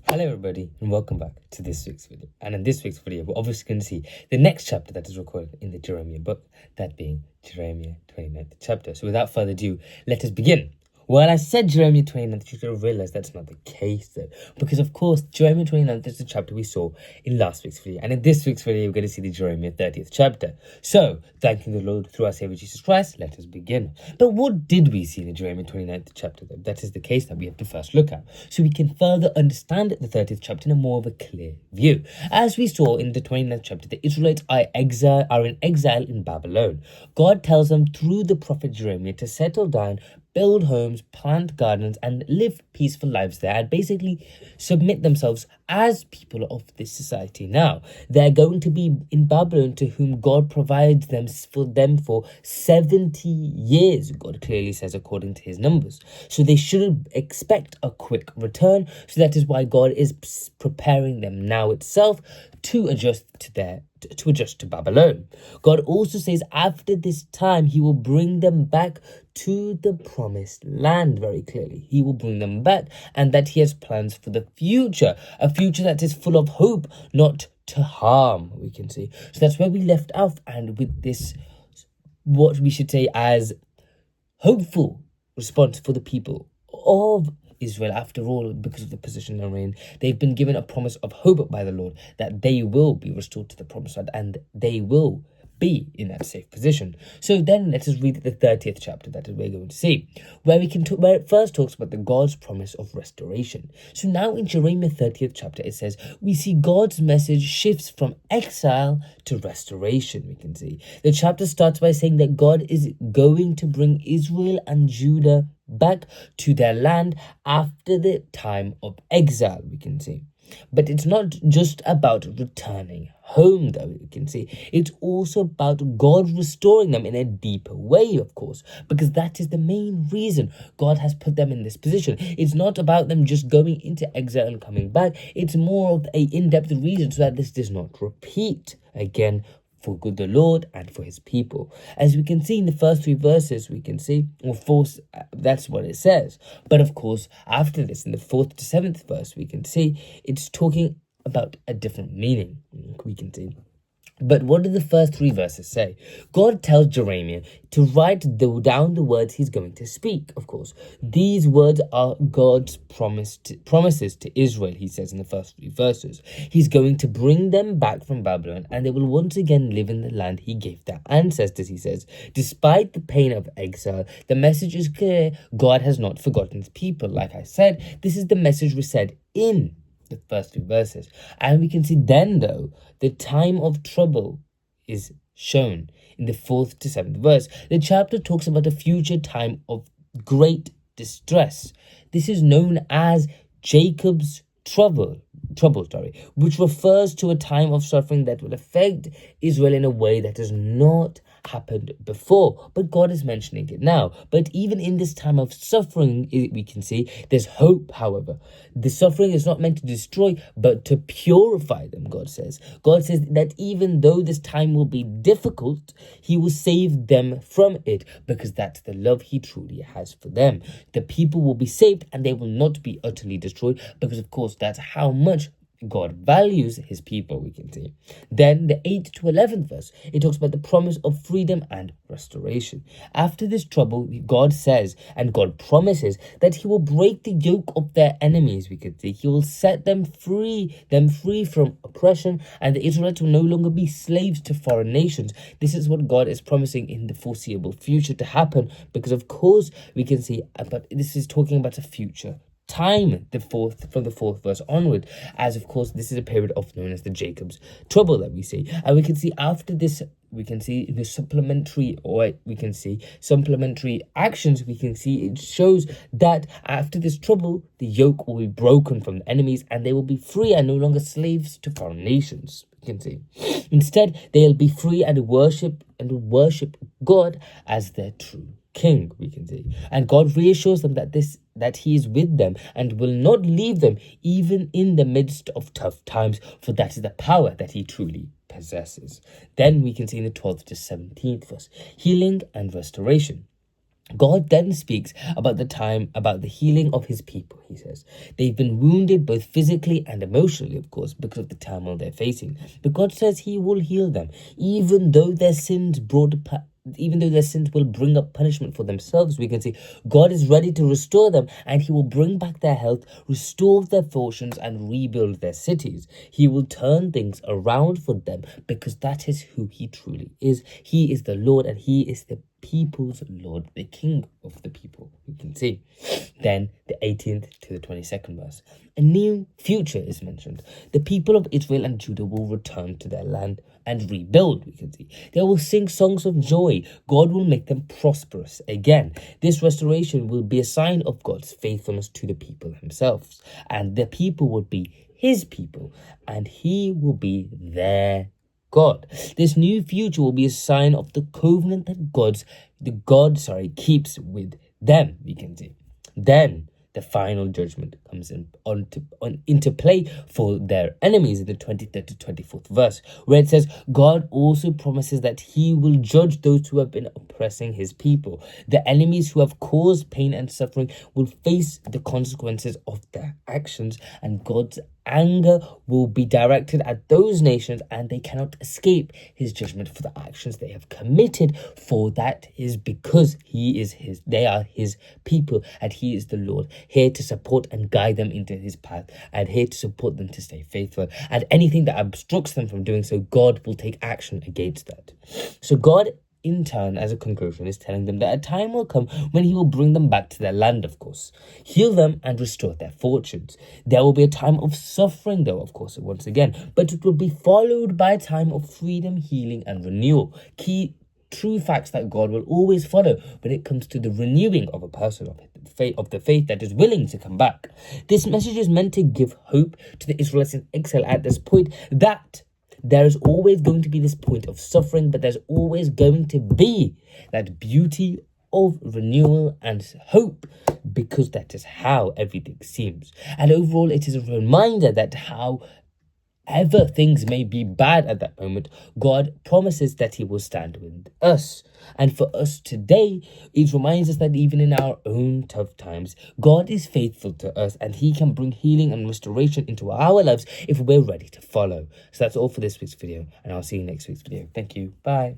Hello everybody and welcome back to this week's video. And in this week's video, we're obviously going to see the next chapter that is recorded in the Jeremiah book, that being Jeremiah 29th chapter. So without further ado, let us begin. Well, I said Jeremiah 29th, you should have realized that's not the case though. Because of course, Jeremiah 29th is the chapter we saw in last week's video. And in this week's video, we're going to see the Jeremiah 30th chapter. So, thanking the Lord through our Savior Jesus Christ, let us begin. But what did we see in the Jeremiah 29th chapter though? That is the case that we have to first look at. So we can further understand the 30th chapter in a more of a clear view. As we saw in the 29th chapter, the Israelites are in exile in Babylon. God tells them through the prophet Jeremiah to settle down, build homes, plant gardens, and live peaceful lives there, and basically submit themselves as people of this society. Now, they're going to be in Babylon, to whom God provides them for 70 years, God clearly says, according to his numbers. So they shouldn't expect a quick return. So that is why God is preparing them now itself to adjust to Babylon. God also says after this time, he will bring them back to the promised land very clearly. He will bring them back, and that he has plans for the future, a future that is full of hope, not to harm, we can see. So that's where we left off, and with this, what we should say as hopeful response for the people of Israel. After all, because of the position they're in, they've been given a promise of hope by the Lord that they will be restored to the promised land and they will be in that safe position. So then let us read the 30th chapter that we're going to see, where where it first talks about the God's promise of restoration. So now in Jeremiah 30th chapter, it says we see God's message shifts from exile to restoration. We can see the chapter starts by saying that God is going to bring Israel and Judah back to their land after the time of exile, we can see. But it's not just about returning home, though, you can see. It's also about God restoring them in a deeper way, of course, because that is the main reason God has put them in this position. It's not about them just going into exile and coming back. It's more of an in-depth reason so that this does not repeat again, for good the Lord and for his people. As we can see in the first three verses, we can see, that's what it says. But of course, after this, in the 4th to 7th verse, we can see it's talking about a different meaning, we can see. But what do the first three verses say? God tells Jeremiah to write down the words he's going to speak, of course. These words are God's promises to Israel, he says in the first three verses. He's going to bring them back from Babylon, and they will once again live in the land he gave their ancestors, he says. Despite the pain of exile, the message is clear. God has not forgotten his people. Like I said, this is the message we said in the first three verses. And we can see then, though, the time of trouble is shown in the 4th to 7th verse. The chapter talks about a future time of great distress. This is known as Jacob's trouble, which refers to a time of suffering that will affect Israel in a way that has not happened before, but God is mentioning it now. But even in this time of suffering, we can see there's hope. However, the suffering is not meant to destroy but to purify them. God says that even though this time will be difficult, he will save them from it, because that's the love he truly has for them. The people will be saved and they will not be utterly destroyed, because of course that's how much God values his people, we can see. Then the 8th to 11th verse, it talks about the promise of freedom and restoration. After this trouble, God says and God promises that he will break the yoke of their enemies, we could see. He will set them free from oppression, and the Israelites will no longer be slaves to foreign nations. This is what God is promising in the foreseeable future to happen, because of course we can see, but this is talking about a future time, from the 4th verse onward, as of course this is a period of known as the Jacob's trouble that we see. And we can see after this, we can see the supplementary actions. We can see it shows that after this trouble, the yoke will be broken from the enemies and they will be free and no longer slaves to foreign nations. We can see instead they'll be free and worship God as their true king, we can see. And God reassures them that he is with them and will not leave them even in the midst of tough times, for that is the power that he truly possesses. Then we can see in the 12th to 17th verse, healing and restoration. God then speaks about the healing of his people. He says, they've been wounded both physically and emotionally, of course, because of the turmoil they're facing. But God says he will heal them, even though their sins will bring up punishment for themselves. We can see God is ready to restore them, and he will bring back their health, restore their fortunes, and rebuild their cities. He will turn things around for them, because that is who he truly is. He is the Lord, and he is the people's Lord, the King of the people. We can see then the 18th to the 22nd verse, a new future is mentioned. The people of Israel and Judah will return to their land and rebuild. We can see they will sing songs of joy. God will make them prosperous again. This restoration will be a sign of God's faithfulness to the people themselves, and the people will be his people, and he will be their God. This new future will be a sign of the covenant that God keeps with them. We can see. Then the final judgment comes into play for their enemies in the 23rd to 24th verse, where it says, God also promises that he will judge those who have been oppressing his people. The enemies who have caused pain and suffering will face the consequences of their actions, and God's anger will be directed at those nations, and they cannot escape his judgment for the actions they have committed, for that is because they are his people, and he is the Lord, here to support and guide them into his path, and here to support them to stay faithful. And anything that obstructs them from doing so, God will take action against that. So God, in turn, as a conclusion, is telling them that a time will come when he will bring them back to their land, of course, heal them and restore their fortunes. There will be a time of suffering, though, of course, once again, but it will be followed by a time of freedom, healing, and renewal. Key true facts that God will always follow when it comes to the renewing of a person of the faith that is willing to come back. This message is meant to give hope to the Israelites in exile at this point, that there is always going to be this point of suffering, but there's always going to be that beauty of renewal and hope, because that is how everything seems. And overall, it is a reminder that however things may be bad at that moment, God promises that he will stand with us. And for us today, it reminds us that even in our own tough times, God is faithful to us, and he can bring healing and restoration into our lives if we're ready to follow. So that's all for this week's video, and I'll see you next week's video. Thank you. Bye.